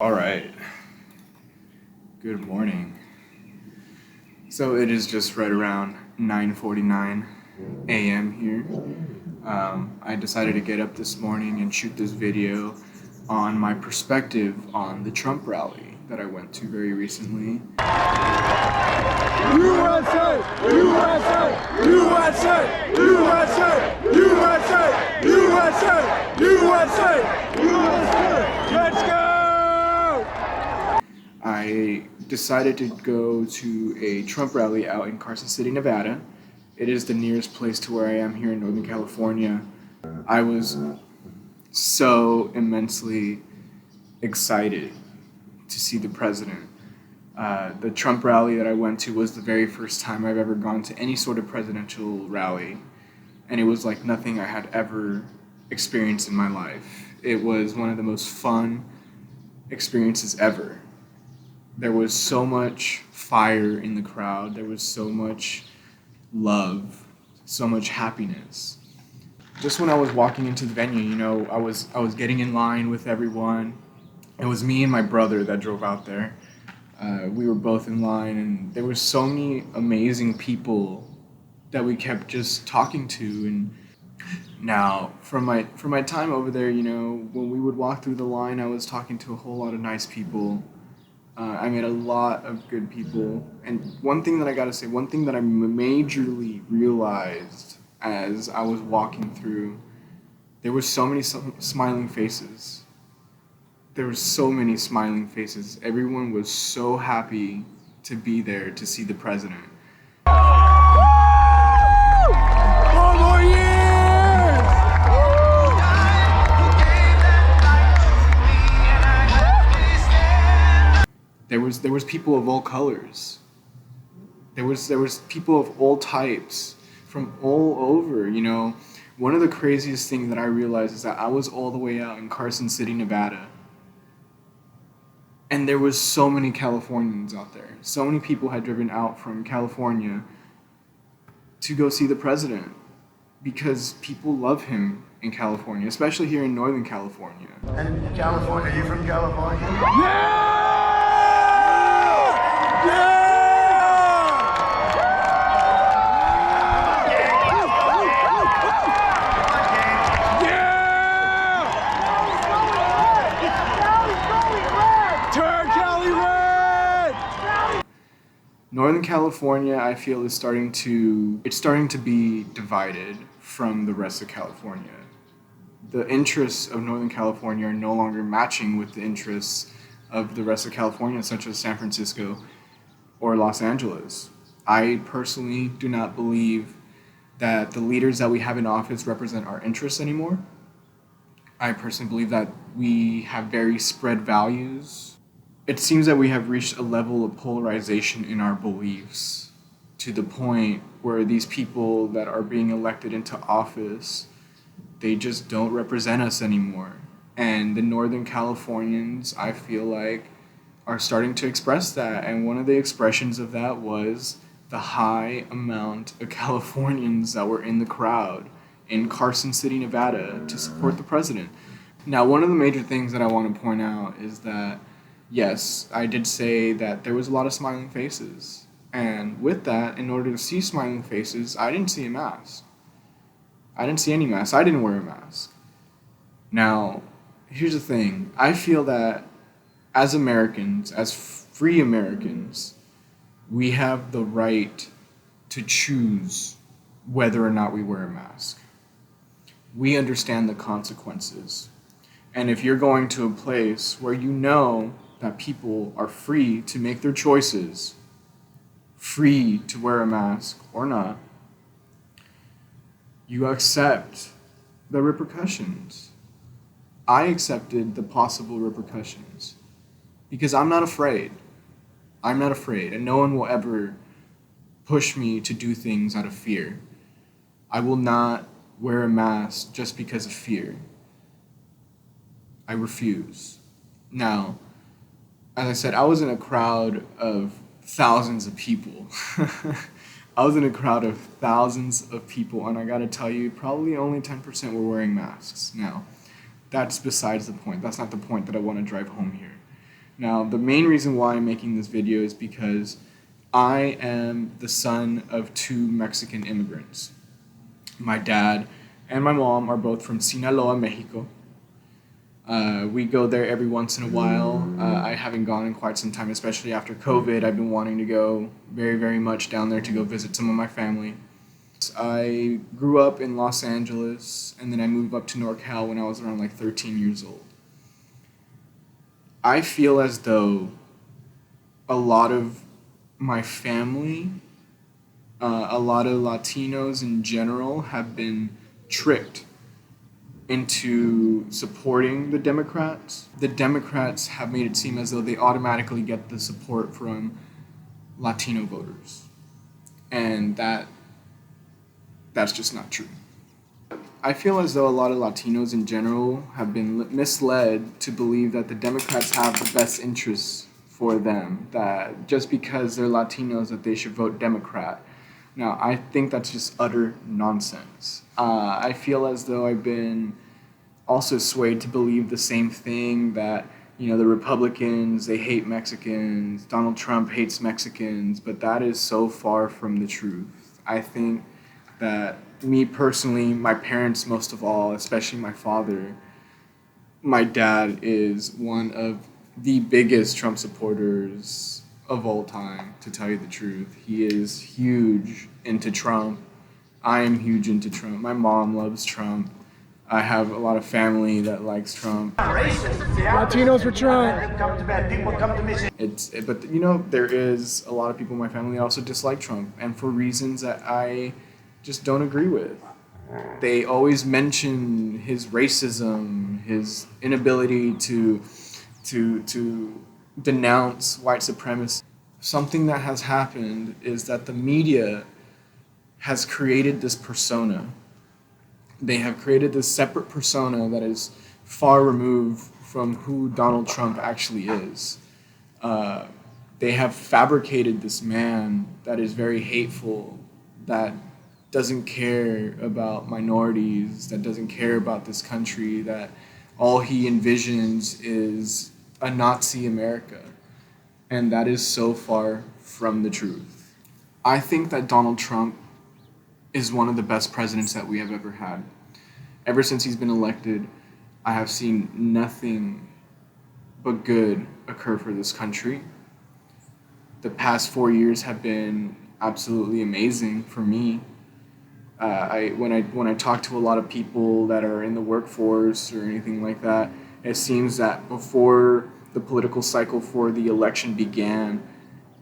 All right. Good morning. So it is just right around 9:49 a.m. here. I decided to get up this morning and shoot this video on my perspective on the Trump rally that I went to very recently. USA! USA! USA! USA! USA! USA! USA! USA! Let's go! I decided to go to a Trump rally out in Carson City, Nevada. It is the nearest place to where I am here in Northern California. I was so immensely excited to see the president. The Trump rally that I went to was the very first time I've ever gone to any sort of presidential rally, and it was like nothing I had ever experienced in my life. It was one of the most fun experiences ever. There was so much fire in the crowd. There was so much love, so much happiness. Just when I was walking into the venue, I was getting in line with everyone. It was me and my brother that drove out there. We were both in line, and there were so many amazing people that we kept just talking to. And now, from my time over there, when we would walk through the line, I was talking to a whole lot of nice people. I met a lot of good people. And one thing that I gotta say, one thing that I majorly realized as I was walking through, there were so many smiling faces. There were so many smiling faces. Everyone was so happy to be there to see the president. 4 more years! There was people of all colors. There was people of all types from all over. One of the craziest things that I realized is that I was all the way out in Carson City, Nevada. And there was so many Californians out there. So many people had driven out from California to go see the president because people love him in California, especially here in Northern California. And California, are you from California? Yeah! Yeah! Yeah! Turn Cali red! Northern California, I feel, is starting to be divided from the rest of California. The interests of Northern California are no longer matching with the interests of the rest of California, such as San Francisco or Los Angeles. I personally do not believe that the leaders that we have in office represent our interests anymore. I personally believe that we have very spread values. It seems that we have reached a level of polarization in our beliefs to the point where these people that are being elected into office, they just don't represent us anymore. And the Northern Californians, I feel like, are starting to express that. And one of the expressions of that was the high amount of Californians that were in the crowd in Carson City, Nevada to support the president. Now, one of the major things that I want to point out is that, yes, I did say that there was a lot of smiling faces. And with that, in order to see smiling faces, I didn't see a mask. I didn't see any mask. I didn't wear a mask. Now, here's the thing. I feel that as Americans, as free Americans, we have the right to choose whether or not we wear a mask. We understand the consequences. And if you're going to a place where you know that people are free to make their choices, free to wear a mask or not, you accept the repercussions. I accepted the possible repercussions because I'm not afraid. I'm not afraid, and no one will ever push me to do things out of fear. I will not wear a mask just because of fear. I refuse. Now, as I said, I was in a crowd of thousands of people. I was in a crowd of thousands of people, and I gotta tell you, probably only 10% were wearing masks. Now, that's besides the point. That's not the point that I want to drive home here. Now, the main reason why I'm making this video is because I am the son of two Mexican immigrants. My dad and my mom are both from Sinaloa, Mexico. We go there every once in a while. I haven't gone in quite some time, especially after COVID. I've been wanting to go very, very much down there to go visit some of my family. I grew up in Los Angeles, and then I moved up to NorCal when I was around like 13 years old. I feel as though a lot of my family, a lot of Latinos in general, have been tricked into supporting the Democrats. The Democrats have made it seem as though they automatically get the support from Latino voters. And that's just not true. I feel as though a lot of Latinos in general have been misled to believe that the Democrats have the best interests for them, that just because they're Latinos that they should vote Democrat. Now, I think that's just utter nonsense. I feel as though I've been also swayed to believe the same thing, that, you know, the Republicans, they hate Mexicans, Donald Trump hates Mexicans, but that is so far from the truth. I think that me personally, my parents most of all, especially my father, my dad is one of the biggest Trump supporters of all time, to tell you the truth. He is huge into Trump. I am huge into Trump. My mom loves Trump. I have a lot of family that likes Trump. Latinos for Trump. But you know, there is a lot of people in my family that also dislike Trump, and for reasons that I just don't agree with. They always mention his racism, his inability to denounce white supremacy. Something that has happened is that the media has created this persona. They have created this separate persona that is far removed from who Donald Trump actually is. They have fabricated this man that is very hateful, that doesn't care about minorities, that doesn't care about this country, that all he envisions is a Nazi America. And that is so far from the truth. I think that Donald Trump is one of the best presidents that we have ever had. Ever since he's been elected, I have seen nothing but good occur for this country. The past 4 years have been absolutely amazing for me. When I talk to a lot of people that are in the workforce or anything like that, it seems that before the political cycle for the election began,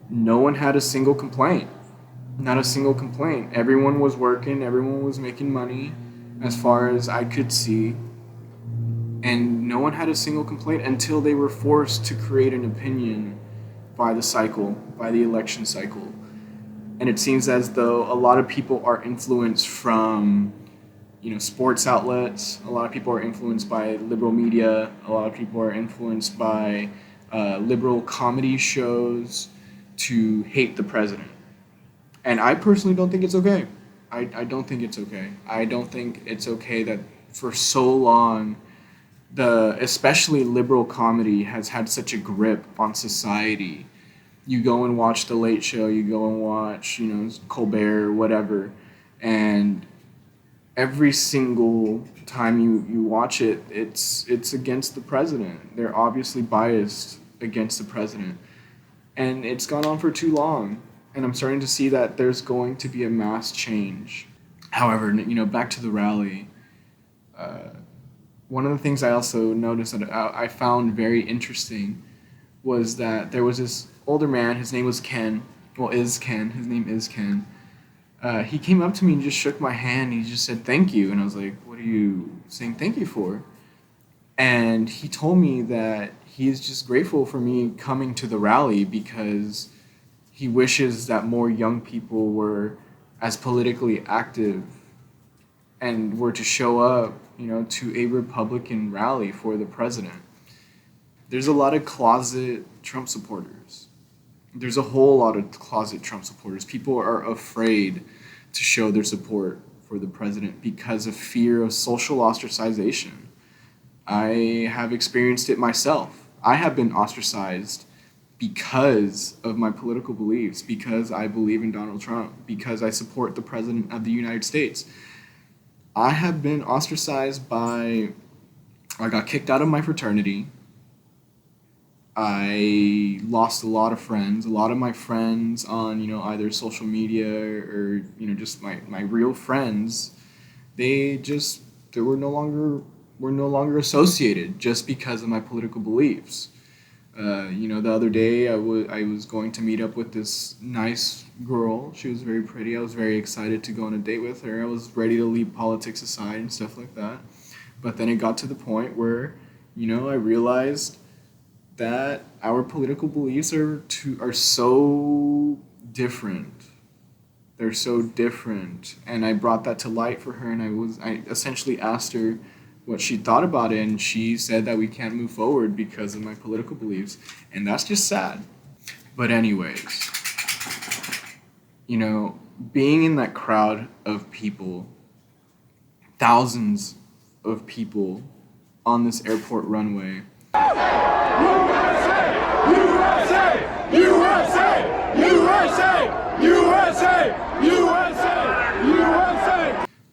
no one had a single complaint. Not a single complaint. Everyone was working, everyone was making money, as far as I could see. And no one had a single complaint until they were forced to create an opinion by the election cycle. And it seems as though a lot of people are influenced from, you know, sports outlets. A lot of people are influenced by liberal media. A lot of people are influenced by liberal comedy shows to hate the president. And I personally don't think it's okay. I don't think it's okay. I don't think it's okay that for so long, especially liberal comedy has had such a grip on society. You go and watch The Late Show, you go and watch, you know, Colbert, whatever, and every single time you watch it, it's against the president. They're obviously biased against the president. And it's gone on for too long. And I'm starting to see that there's going to be a mass change. However, you know, back to the rally, one of the things I also noticed that I found very interesting was that there was this older man. His name was Ken. Well, is Ken. His name is Ken. He came up to me and just shook my hand. He just said, "Thank you." And I was like, "What are you saying thank you for?" And he told me that he is just grateful for me coming to the rally because he wishes that more young people were as politically active and were to show up, you know, to a Republican rally for the president. There's a lot of closet Trump supporters. There's a whole lot of closet Trump supporters. People are afraid to show their support for the president because of fear of social ostracization. I have experienced it myself. I have been ostracized because of my political beliefs, because I believe in Donald Trump, because I support the President of the United States. I have been ostracized by, I got kicked out of my fraternity. I lost a lot of friends. A lot of my friends on, either social media or, just my real friends, they were no longer associated just because of my political beliefs. The other day I was going to meet up with this nice girl. She was very pretty. I was very excited to go on a date with her. I was ready to leave politics aside and stuff like that. But then it got to the point where, I realized that our political beliefs are so different. They're so different. And I brought that to light for her, and I essentially asked her what she thought about it, and she said that we can't move forward because of my political beliefs. And that's just sad. But anyways, being in that crowd of people, thousands of people on this airport runway, USA! USA! USA! USA! USA! USA!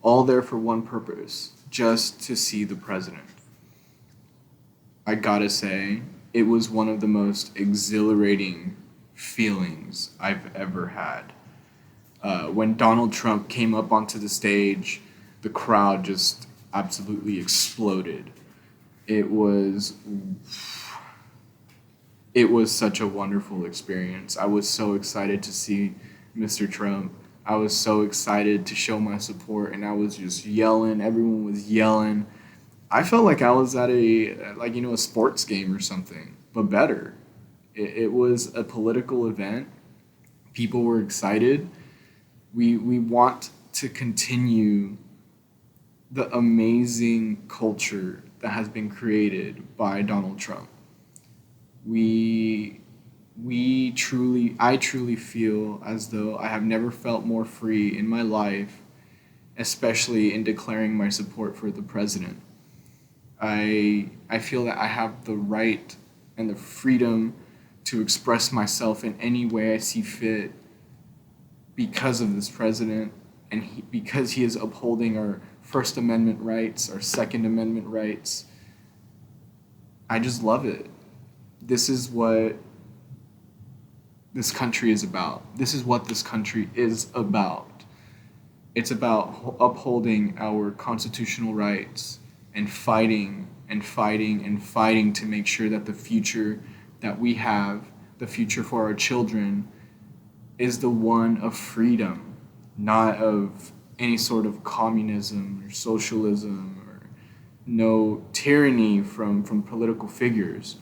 all there for one purpose, just to see the president. I gotta say, it was one of the most exhilarating feelings I've ever had. When Donald Trump came up onto the stage, the crowd just absolutely exploded. It was such a wonderful experience. I was so excited to see Mr. Trump. I was so excited to show my support, and I was just yelling. Everyone was yelling. I felt like I was at a sports game or something, but better. It was a political event. People were excited. We want to continue the amazing culture that has been created by Donald Trump. I truly feel as though I have never felt more free in my life, especially in declaring my support for the president. I feel that I have the right and the freedom to express myself in any way I see fit because of this president, and because he is upholding our First Amendment rights, our Second Amendment rights. I just love it. This is what this country is about. This is what this country is about. It's about upholding our constitutional rights and fighting and fighting and fighting to make sure that the future that we have, the future for our children, is the one of freedom, not of any sort of communism or socialism or no tyranny from political figures.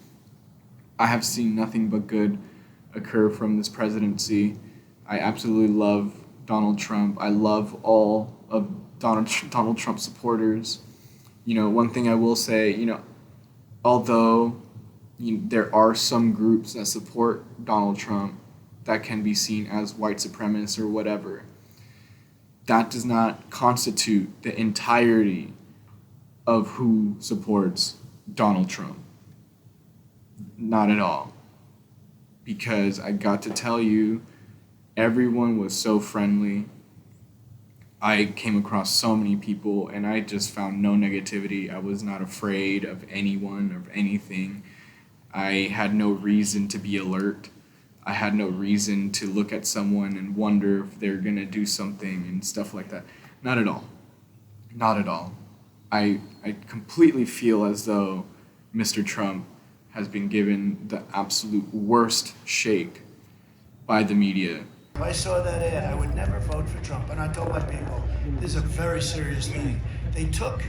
I have seen nothing but good occur from this presidency. I absolutely love Donald Trump. I love all of Donald Trump supporters. One thing I will say, although there are some groups that support Donald Trump that can be seen as white supremacists or whatever, that does not constitute the entirety of who supports Donald Trump. Not at all. Because I got to tell you, everyone was so friendly. I came across so many people, and I just found no negativity. I was not afraid of anyone or of anything. I had no reason to be alert. I had no reason to look at someone and wonder if they're going to do something and stuff like that. Not at all. Not at all. I completely feel as though Mr. Trump has been given the absolute worst shake by the media. If I saw that ad, I would never vote for Trump. And I told my people, this is a very serious thing. They took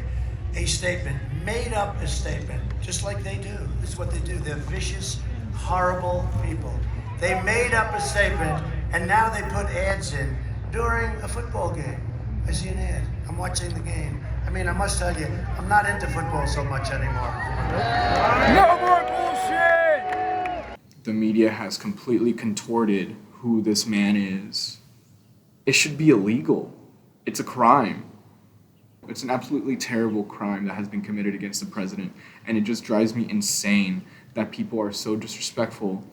a statement, made up a statement, just like they do. This is what they do. They're vicious, horrible people. They made up a statement, and now they put ads in during a football game. I see an ad. I'm watching the game. I mean, I must tell you, I'm not into football so much anymore. No more bullshit! The media has completely contorted who this man is. It should be illegal. It's a crime. It's an absolutely terrible crime that has been committed against the president, and it just drives me insane that people are so disrespectful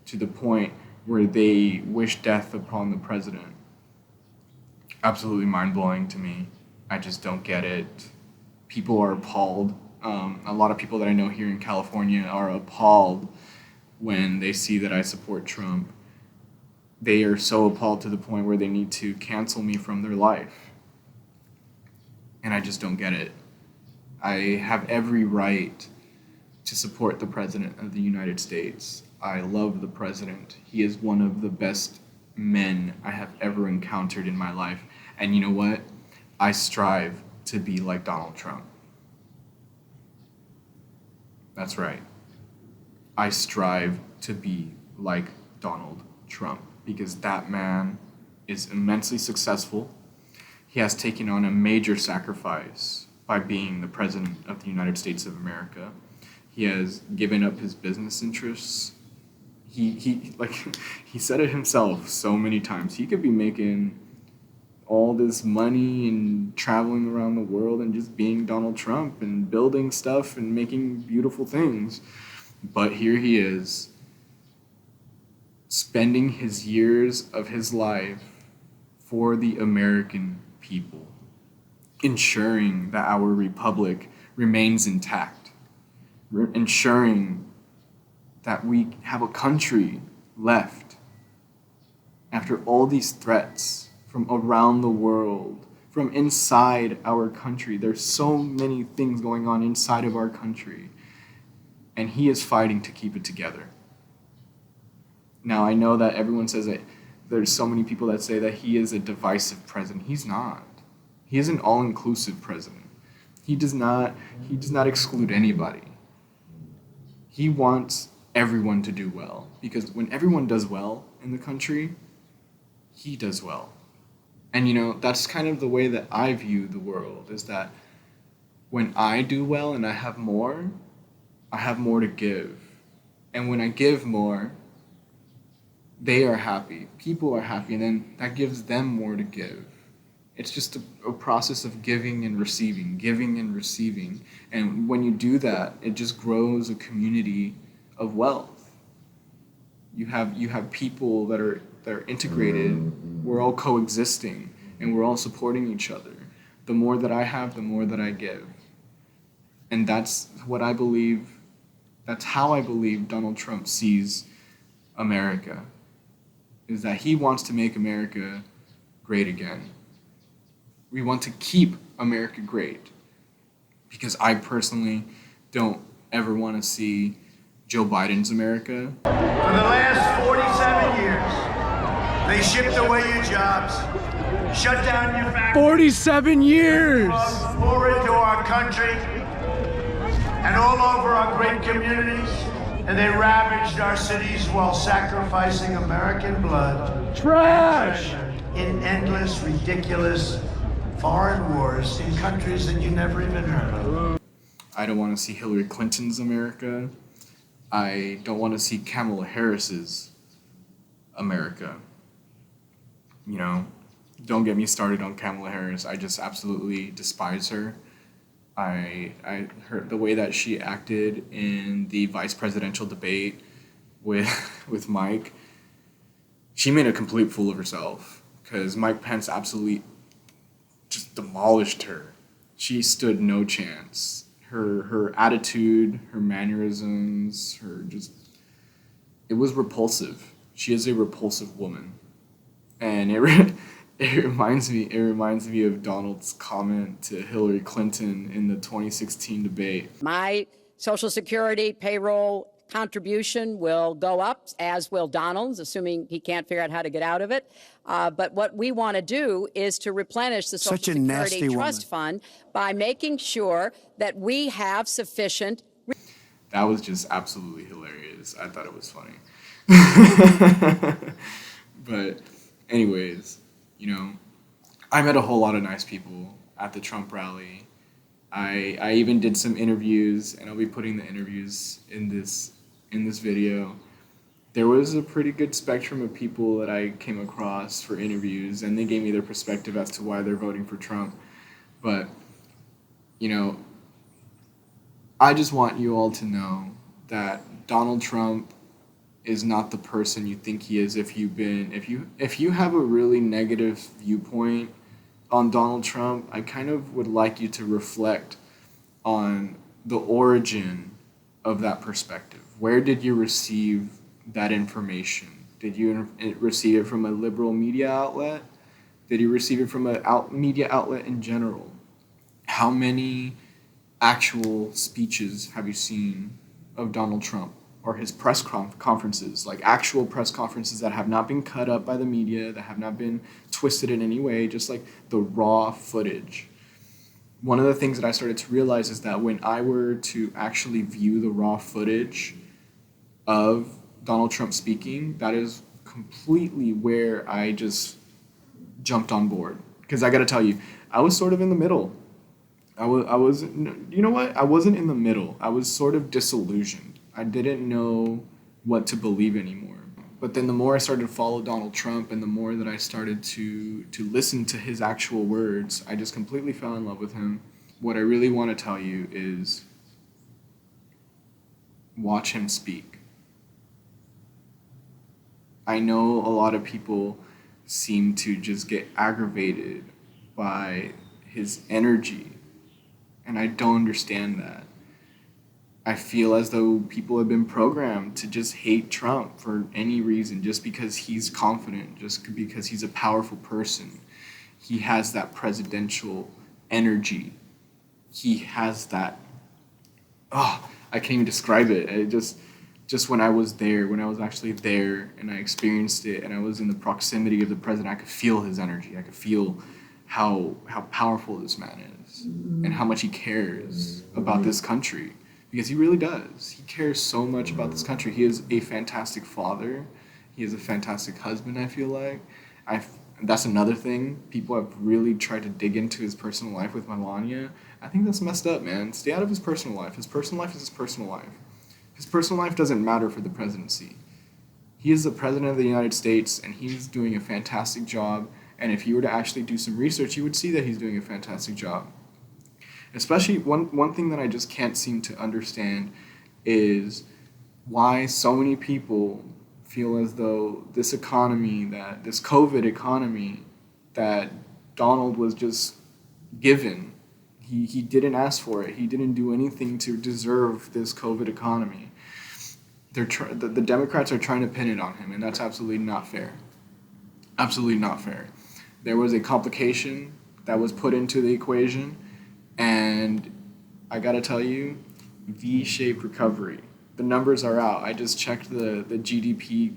to the point where they wish death upon the president. Absolutely mind-blowing to me. I just don't get it. People are appalled. A lot of people that I know here in California are appalled when they see that I support Trump. They are so appalled to the point where they need to cancel me from their life. And I just don't get it. I have every right to support the President of the United States. I love the President. He is one of the best men I have ever encountered in my life. And you know what? I strive to be like Donald Trump. That's right. I strive to be like Donald Trump because that man is immensely successful. He has taken on a major sacrifice by being the President of the United States of America. He has given up his business interests. He said it himself so many times. He could be making all this money and traveling around the world and just being Donald Trump and building stuff and making beautiful things. But here he is, spending his years of his life for the American people, ensuring that our republic remains intact, ensuring that we have a country left after all these threats from around the world, from inside our country. There's so many things going on inside of our country, and he is fighting to keep it together. Now, I know that everyone says that there's so many people that say that he is a divisive president. He's not. He is an all-inclusive president. He does not exclude anybody. He wants everyone to do well, because when everyone does well in the country, he does well. And that's kind of the way that I view the world, is that when I do well and I have more to give. And when I give more, they are happy, people are happy, and then that gives them more to give. It's just a process of giving and receiving. And when you do that, it just grows a community of wealth. You have people that are integrated. We're all coexisting, and we're all supporting each other. The more that I have, the more that I give. And that's what I believe. That's how I believe Donald Trump sees America, is that he wants to make America great again. We want to keep America great, because I personally don't ever want to see Joe Biden's America. For the last 47 years, they shipped away your jobs, shut down your factories. 47 years! Poured into our country and all over our great communities, and they ravaged our cities while sacrificing American blood. Trash! In endless, ridiculous foreign wars in countries that you never even heard of. I don't want to see Hillary Clinton's America. I don't want to see Kamala Harris's America. Don't get me started on Kamala Harris. I just absolutely despise her. I heard the way that she acted in the vice presidential debate with Mike. She made a complete fool of herself, because Mike Pence absolutely just demolished her. She stood no chance. Her attitude, her mannerisms, it was repulsive. She is a repulsive woman. And it reminds me of Donald's comment to Hillary Clinton in the 2016 debate. My Social Security payroll contribution will go up, as will Donald's, assuming he can't figure out how to get out of it. But what we want to do is to replenish the Social Security Trust Fund by making sure that we have sufficient. That was just absolutely hilarious. I thought it was funny. But anyways, I met a whole lot of nice people at the Trump rally. I even did some interviews, and I'll be putting the interviews in this video. There was a pretty good spectrum of people that I came across for interviews, and they gave me their perspective as to why they're voting for Trump. But, I just want you all to know that Donald Trump is not the person you think he is. If you have a really negative viewpoint on Donald Trump, I kind of would like you to reflect on the origin of that perspective. Where did you receive that information? Did you receive it from a liberal media outlet? Did you receive it from a media outlet in general? How many actual speeches have you seen of Donald Trump or his press conferences, like actual press conferences that have not been cut up by the media, that have not been twisted in any way, just like the raw footage? One of the things that I started to realize is that when I were to actually view the raw footage of Donald Trump speaking, that is completely where I just jumped on board. Because I got to tell you, I was sort of in the middle. I was, you know what? I wasn't in the middle. I was sort of disillusioned. I didn't know what to believe anymore. But then the more I started to follow Donald Trump and the more that I started to listen to his actual words, I just completely fell in love with him. What I really want to tell you is watch him speak. I know a lot of people seem to just get aggravated by his energy, and I don't understand that. I feel as though people have been programmed to just hate Trump for any reason, just because he's confident, just because he's a powerful person. He has that presidential energy. He has that, I can't even describe it. It just when I was there, when I was actually there and I experienced it and I was in the proximity of the president, I could feel his energy. I could feel how powerful this man is and how much he cares about this country. Because he really does. He cares so much about this country. He is a fantastic father. He is a fantastic husband, I feel like. That's another thing. People have really tried to dig into his personal life with Melania. I think that's messed up, man. Stay out of his personal life. His personal life is his personal life. His personal life doesn't matter for the presidency. He is the president of the United States, and he's doing a fantastic job. And if you were to actually do some research, you would see that he's doing a fantastic job. Especially one thing that I just can't seem to understand is why so many people feel as though this economy, that this COVID economy that Donald was just given, he didn't ask for it. He didn't do anything to deserve this COVID economy. The Democrats are trying to pin it on him, and that's absolutely not fair. Absolutely not fair. There was a complication that was put into the equation, and I gotta tell you, V-shaped recovery. The numbers are out. I just checked the GDP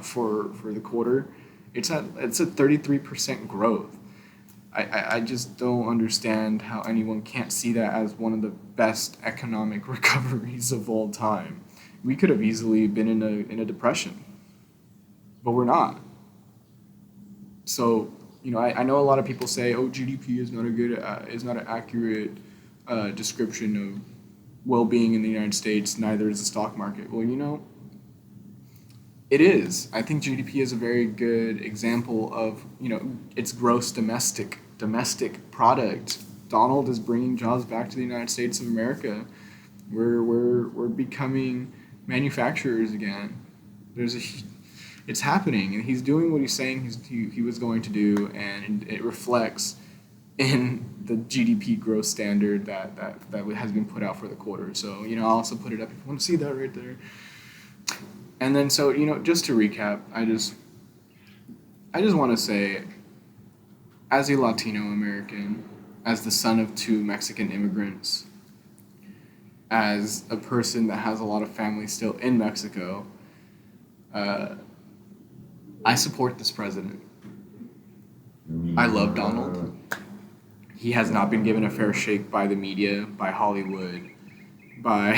for the quarter. It's at 33% growth. I just don't understand how anyone can't see that as one of the best economic recoveries of all time. We could have easily been in a depression, but we're not. So, I know a lot of people say, GDP is not an accurate description of well-being in the United States. Neither is the stock market. Well, it is. I think GDP is a very good example of, its gross domestic product. Donald is bringing jobs back to the United States of America. We're becoming manufacturers again. It's happening, and he's doing what he's saying he was going to do, and it reflects in the GDP growth standard that has been put out for the quarter. So, I'll also put it up if you want to see that right there. And then, so, just to recap, I just want to say, as a Latino American, as the son of 2 Mexican immigrants, as a person that has a lot of family still in Mexico, I support this president. I love Donald. He has not been given a fair shake by the media, by Hollywood, by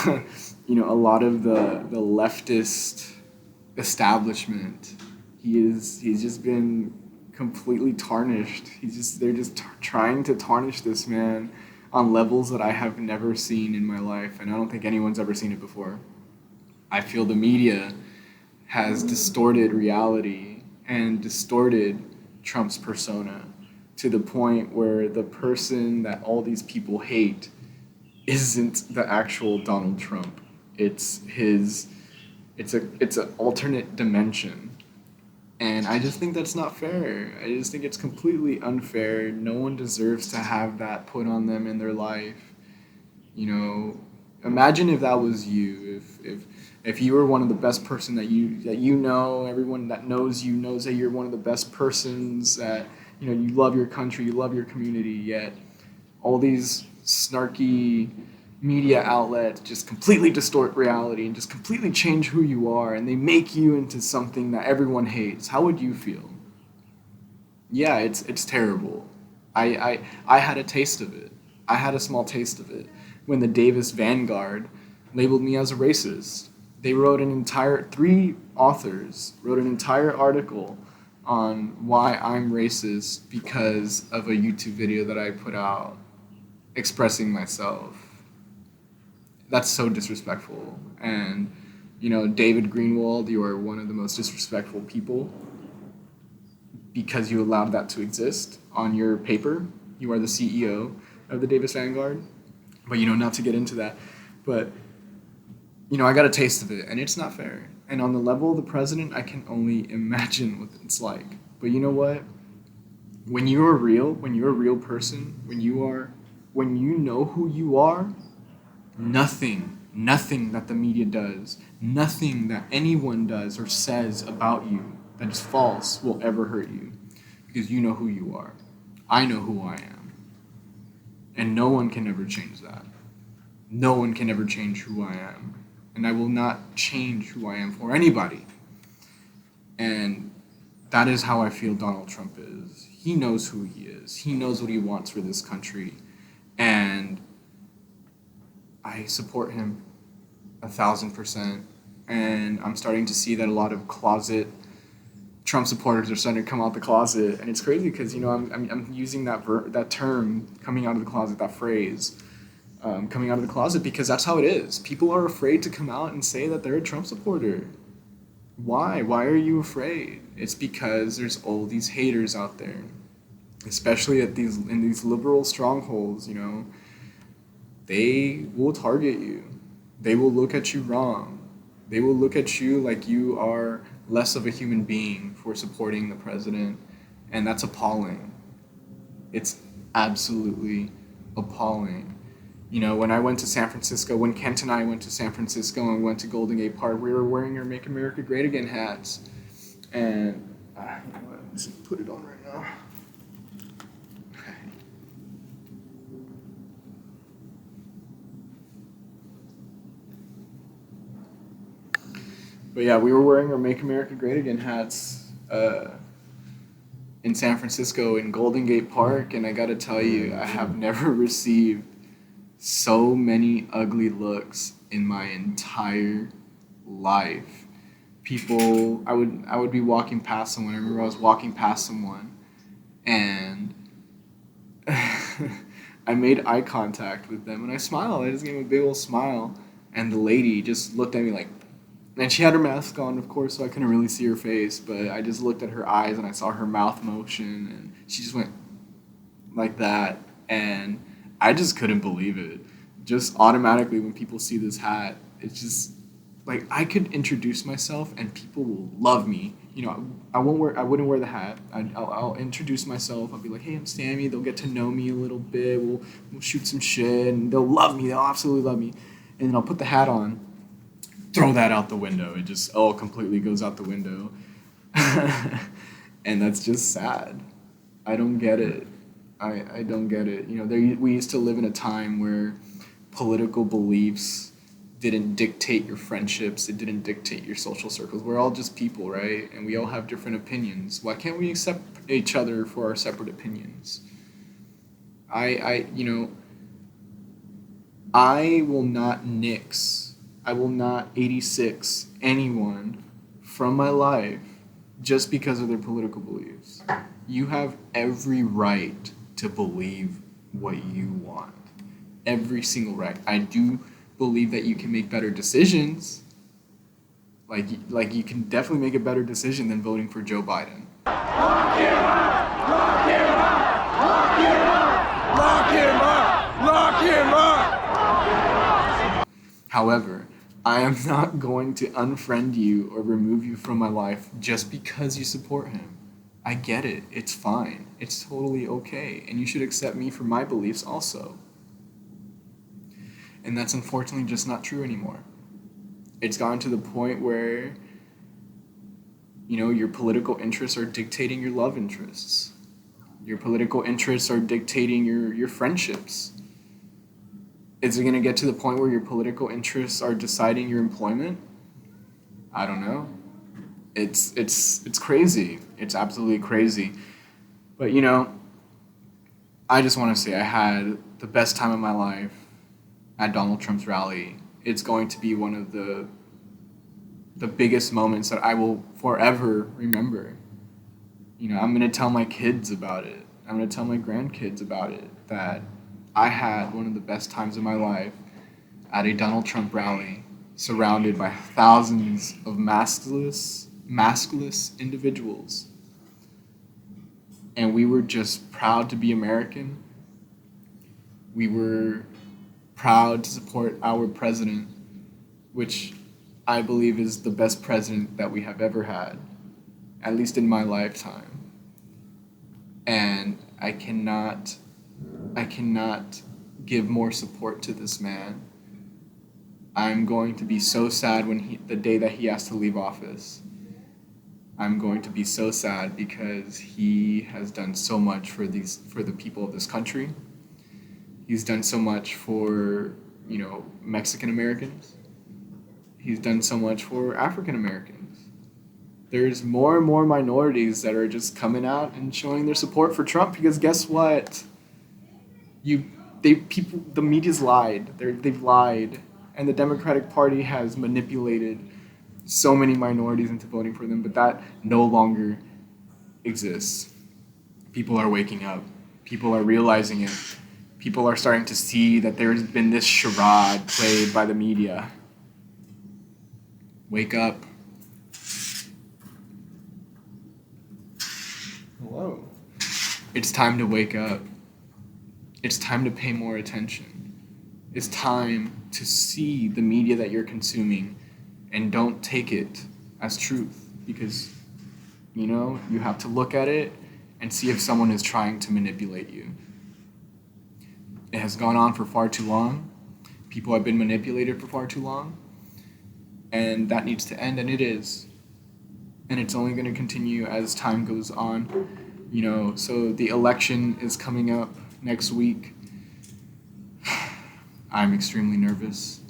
a lot of the leftist establishment. He's just been completely tarnished. They're just trying to tarnish this man on levels that I have never seen in my life, and I don't think anyone's ever seen it before. I feel the media has distorted reality and distorted Trump's persona to the point where the person that all these people hate isn't the actual Donald Trump. It's an alternate dimension. And I just think that's not fair. I just think it's completely unfair. No one deserves to have that put on them in their life. You know, imagine if that was you. If you were one of the best person that you know, everyone that knows you knows that you're one of the best persons, that you love your country, you love your community, yet all these snarky media outlets just completely distort reality and just completely change who you are, and they make you into something that everyone hates. How would you feel? Yeah, it's terrible. I had a taste of it. I had a small taste of it when the Davis Vanguard labeled me as a racist. They wrote three authors wrote an entire article on why I'm racist because of a YouTube video that I put out expressing myself. That's so disrespectful. And, David Greenwald, you are one of the most disrespectful people because you allowed that to exist on your paper. You are the CEO of the Davis Vanguard. But, not to get into that. But, I got a taste of it, and it's not fair. And on the level of the president, I can only imagine what it's like. But you know what? When you're a real person, when you know who you are, nothing that the media does, nothing that anyone does or says about you that is false will ever hurt you, because you know who you are. I know who I am. And no one can ever change that. No one can ever change who I am. And I will not change who I am for anybody. And that is how I feel Donald Trump is. He knows who he is. He knows what he wants for this country. And I support him 1,000%. And I'm starting to see that a lot of closet Trump supporters are starting to come out the closet. And it's crazy because, I'm using that term, coming out of the closet, that phrase, coming out of the closet, because that's how it is. People are afraid to come out and say that they're a Trump supporter. Why? Why are you afraid? It's because there's all these haters out there, especially in these liberal strongholds. They will target you. They will look at you wrong. They will look at you like you are less of a human being for supporting the president, and that's appalling. It's absolutely appalling. When I went to San Francisco, when Kent and I went to San Francisco and went to Golden Gate Park, we were wearing our Make America Great Again hats. And, I'm just going to put it on right now. Okay. But yeah, we were wearing our Make America Great Again hats in San Francisco in Golden Gate Park. And I got to tell you, I have never received so many ugly looks in my entire life. People, I would be walking past someone. I remember I was walking past someone, and I made eye contact with them, and I smiled. I just gave them a big old smile, and the lady just looked at me like, and she had her mask on, of course, so I couldn't really see her face, but I just looked at her eyes, and I saw her mouth motion, and she just went like that, and I just couldn't believe it. Just automatically when people see this hat, it's just like I could introduce myself and people will love me. I wouldn't wear the hat. I'll introduce myself. I'll be like, hey, I'm Sammy. They'll get to know me a little bit. We'll shoot some shit and they'll love me. They'll absolutely love me. And then I'll put the hat on, throw that out the window. It just completely goes out the window. And that's just sad. I don't get it. I don't get it. We used to live in a time where political beliefs didn't dictate your friendships. It didn't dictate your social circles. We're all just people, right? And we all have different opinions. Why can't we accept each other for our separate opinions? I will not nix, I will not 86 anyone from my life just because of their political beliefs. You have every right to believe what you want. Every single right. I do believe that you can make better decisions. Like you can definitely make a better decision than voting for Joe Biden. Lock him up! Lock him up! Lock him up! Lock him up! Lock him up! However, I am not going to unfriend you or remove you from my life just because you support him. I get it. It's fine. It's totally okay. And you should accept me for my beliefs also. And that's unfortunately just not true anymore. It's gotten to the point where, your political interests are dictating your love interests. Your political interests are dictating your friendships. Is it going to get to the point where your political interests are deciding your employment? I don't know. It's crazy. It's absolutely crazy. But, I just want to say I had the best time of my life at Donald Trump's rally. It's going to be one of the biggest moments that I will forever remember. I'm going to tell my kids about it. I'm going to tell my grandkids about it, that I had one of the best times of my life at a Donald Trump rally, surrounded by thousands of maskless individuals. And we were just proud to be American. We were proud to support our president, which I believe is the best president that we have ever had, at least in my lifetime. And I cannot give more support to this man. I'm going to be so sad the day that he has to leave office. I'm going to be so sad because he has done so much for the people of this country. He's done so much for, Mexican Americans. He's done so much for African Americans. There's more and more minorities that are just coming out and showing their support for Trump because guess what? The media's lied. They've lied, and the Democratic Party has manipulated so many minorities into voting for them, but that no longer exists. People are waking up. People are realizing it. People are starting to see that there's been this charade played by the media. Wake up. Hello. It's time to wake up. It's time to pay more attention. It's time to see the media that you're consuming and don't take it as truth because, you have to look at it and see if someone is trying to manipulate you. It has gone on for far too long. People have been manipulated for far too long. And that needs to end, and it is. And it's only going to continue as time goes on. So the election is coming up next week. I'm extremely nervous.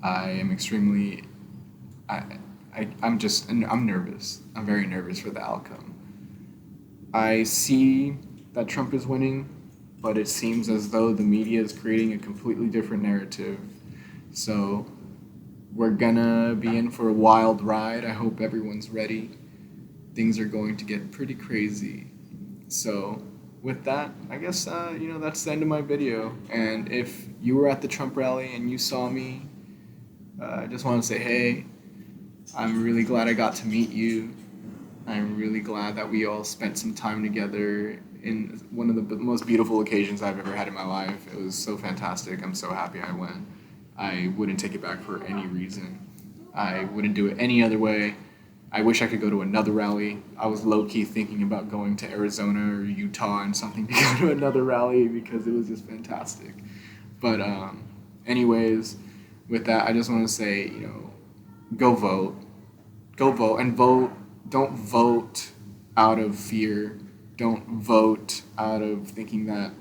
I'm nervous. I'm very nervous for the outcome. I see that Trump is winning, but it seems as though the media is creating a completely different narrative. So we're gonna be in for a wild ride. I hope everyone's ready. Things are going to get pretty crazy. So with that, I guess, that's the end of my video. And if you were at the Trump rally and you saw me, I just want to say, hey, I'm really glad I got to meet you. I'm really glad that we all spent some time together in one of the most beautiful occasions I've ever had in my life. It was so fantastic. I'm so happy I went. I wouldn't take it back for any reason. I wouldn't do it any other way. I wish I could go to another rally. I was low-key thinking about going to Arizona or Utah and something to go to another rally because it was just fantastic. But anyways, with that, I just want to say, go vote. Go vote and vote. Don't vote out of fear. Don't vote out of thinking that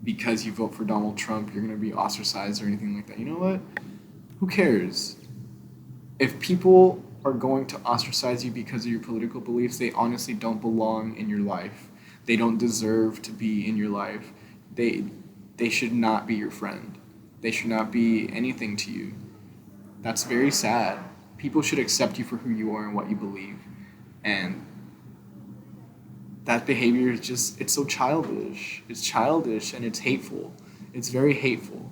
because you vote for Donald Trump, you're going to be ostracized or anything like that. You know what? Who cares? If people are going to ostracize you because of your political beliefs, they honestly don't belong in your life. They don't deserve to be in your life. They should not be your friend. They should not be anything to you. That's very sad. People should accept you for who you are and what you believe. And that behavior is just, it's so childish. It's childish and it's hateful. It's very hateful.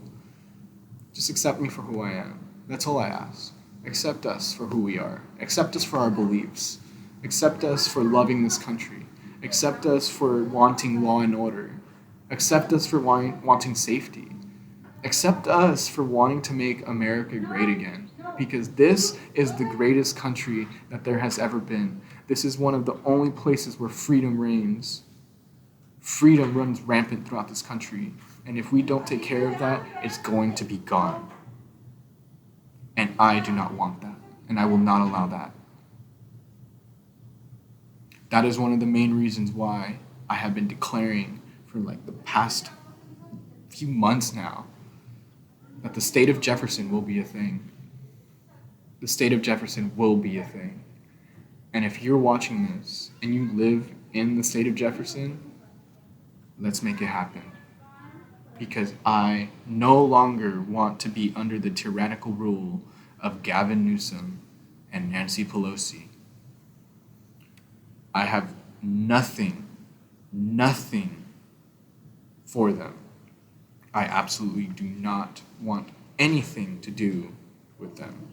Just accept me for who I am. That's all I ask. Accept us for who we are. Accept us for our beliefs. Accept us for loving this country. Accept us for wanting law and order. Accept us for wanting safety. Accept us for wanting to make America great again, because this is the greatest country that there has ever been. This is one of the only places where freedom reigns. Freedom runs rampant throughout this country, and if we don't take care of that, it's going to be gone. And I do not want that, and I will not allow that. That is one of the main reasons why I have been declaring for like the past few months now that the state of Jefferson will be a thing. The state of Jefferson will be a thing. And if you're watching this and you live in the state of Jefferson, let's make it happen. Because I no longer want to be under the tyrannical rule of Gavin Newsom and Nancy Pelosi. I have nothing for them. I absolutely do not want anything to do with them.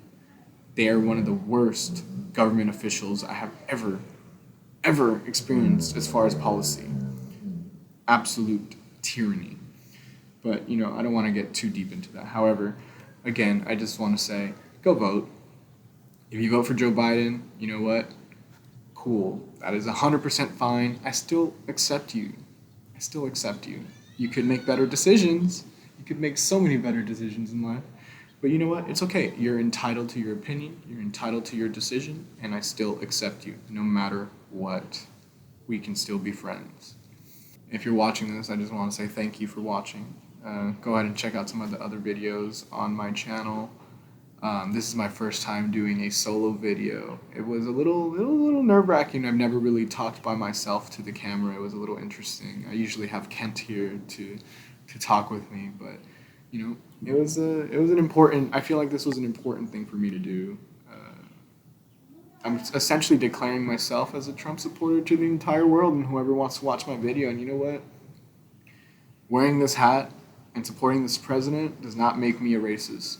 They are one of the worst government officials I have ever experienced as far as policy. Absolute tyranny. But, I don't want to get too deep into that. However, again, I just want to say, go vote. If you vote for Joe Biden, you know what? Cool. That is 100% fine. I still accept you. You could make better decisions. You could make so many better decisions in life. But you know what? It's okay. You're entitled to your opinion. You're entitled to your decision. And I still accept you, no matter what. We can still be friends. If you're watching this, I just want to say thank you for watching. Go ahead and check out some of the other videos on my channel. This is my first time doing a solo video. It was a little nerve-wracking. I've never really talked by myself to the camera. It was a little interesting. I usually have Kent here to talk with me, but it was an important. I feel like this was an important thing for me to do. I'm essentially declaring myself as a Trump supporter to the entire world and whoever wants to watch my video. And you know what? Wearing this hat and supporting this president does not make me a racist.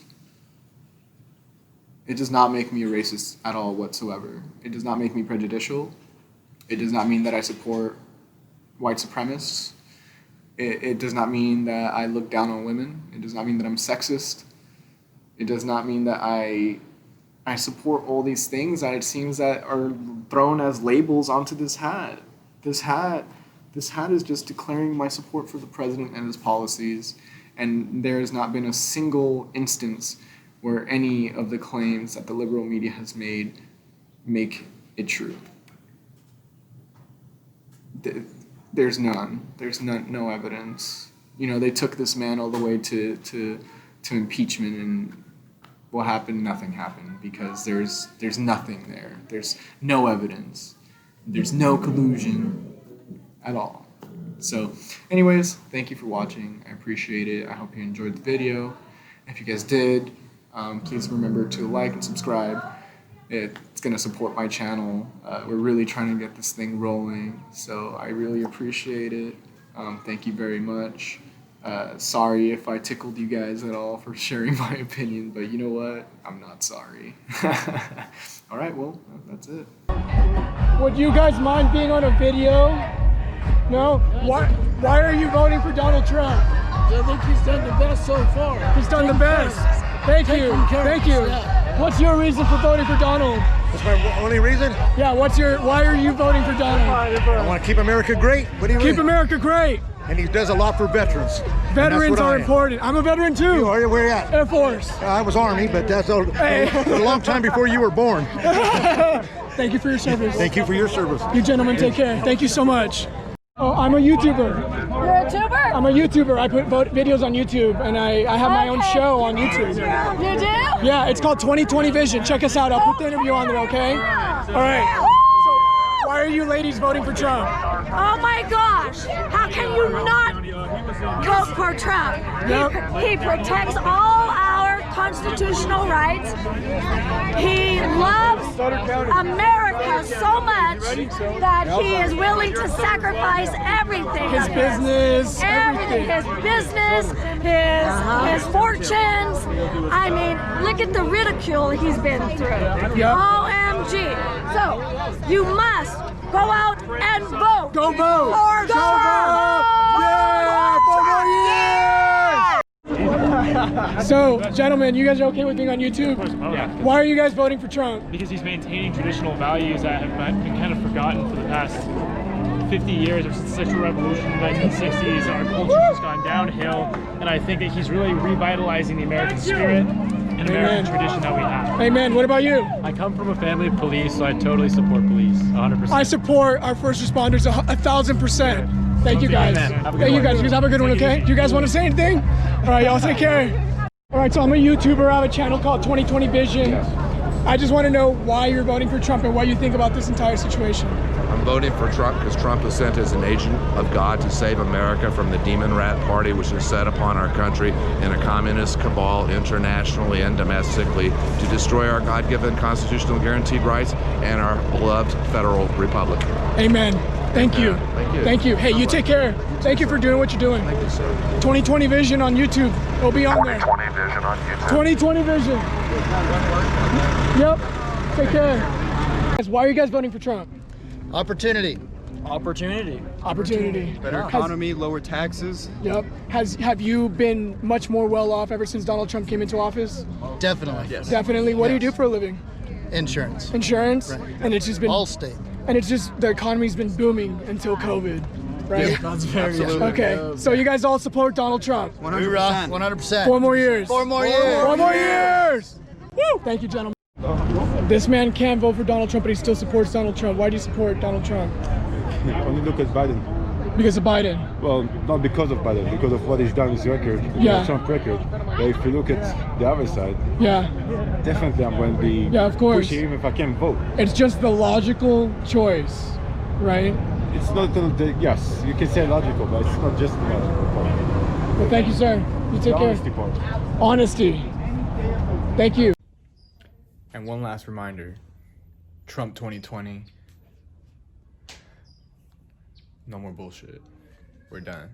It does not make me a racist at all whatsoever. It does not make me prejudicial. It does not mean that I support white supremacists. It does not mean that I look down on women. It does not mean that I'm sexist. It does not mean that I support all these things that it seems that are thrown as labels onto this hat. This hat is just declaring my support for the president and his policies, and there has not been a single instance where any of the claims that the liberal media has made make it true. There's none. There's no evidence. They took this man all the way to impeachment, and what happened? Nothing happened, because there's nothing there. There's no evidence. There's no collusion at all. So, anyways, thank you for watching. I appreciate it. I hope you enjoyed the video. If you guys did, please remember to like and subscribe. It's going to support my channel. We're really trying to get this thing rolling, so I really appreciate it. Thank you very much. Sorry if I tickled you guys at all for sharing my opinion, but you know what? I'm not sorry. All right, well, that's it. Would you guys mind being on a video? No? Why are you voting for Donald Trump? I think he's done the best so far. He's done the best. Thank you. Yeah. What's your reason for voting for Donald? That's my only reason. Yeah, why are you voting for Donald? I want to keep America great. What do you Keep America great. And he does a lot for veterans. Veterans are important. I'm a veteran too. You are? Where you at? Air Force. I was Army, but that's a long time before you were born. Thank you for your service. Thank you for your service. You gentlemen take care. Thank you so much. Oh, I'm a YouTuber. You're a tuber? I'm a YouTuber. I put videos on YouTube, and I have my own show on YouTube. You do? Yeah, it's called 2020 Vision. Check us out. I'll put the interview on there, okay? All right. So, why are you ladies voting for Trump? Oh my gosh! How can you not vote for Trump? Yep. He protects all our constitutional rights. He loves America so much that he is willing to sacrifice everything. His business, everything. His business, his fortunes. I mean, look at the ridicule he's been through. Yep. OMG. So, you must go out and vote. Go vote. For Go vote. Yeah, 4 more years. So, gentlemen, you guys are okay with being on YouTube? Yeah. Why are you guys voting for Trump? Because he's maintaining traditional values that have been kind of forgotten for the past 50 years of the sexual revolution in the 1960s. Our culture has gone downhill, and I think that he's really revitalizing the American spirit and American tradition that we have. Amen. What about you? I come from a family of police, so I totally support police, 100%. I support our first responders 1,000%. Thank you guys. Thank you guys. You guys have a good one, okay? Do you guys want to say anything? All right, y'all take care. All right, so I'm a YouTuber. I have a channel called 2020 Vision. I just want to know why you're voting for Trump and what you think about this entire situation. I'm voting for Trump because Trump is sent as an agent of God to save America from the demon rat party which is set upon our country in a communist cabal internationally and domestically to destroy our God-given constitutional guaranteed rights and our beloved federal republic. Amen. Thank you. Thank you. Thank you. Hey, you take care. Thank you for doing what you're doing. Thank you, sir. 2020 Vision on YouTube. It'll be on there. 2020 Vision on YouTube. 2020 Vision. Yep. Take care. Guys, why are you guys voting for Trump? Opportunity. Opportunity. Opportunity. Better economy, lower taxes. Yep. Have you been much more well off ever since Donald Trump came into office? Definitely. Yes. Definitely. What do you do for a living? Insurance. Insurance? Right. And it's just been Allstate. And it's just the economy's been booming until COVID, right? Yeah, That's very Okay. So you guys all support Donald Trump. 100%. 100%. 4 more years. 4 more years. 4 more years. Woo! Thank you, gentlemen. This man can't vote for Donald Trump, but he still supports Donald Trump. Why do you support Donald Trump? Only look at Biden. Because of Biden. Well, not because of Biden, because of what he's done with his record, Yeah. the Trump record. But if you look at the other side, Yeah. definitely I'm going to be Yeah, of course. pushing him if I can vote. It's just the logical choice, right? It's not yes, you can say logical, but it's not just the logical part. Well, thank you, sir. You take The care. honesty part. Honesty. Thank you. And one last reminder, Trump 2020. No more bullshit. We're done.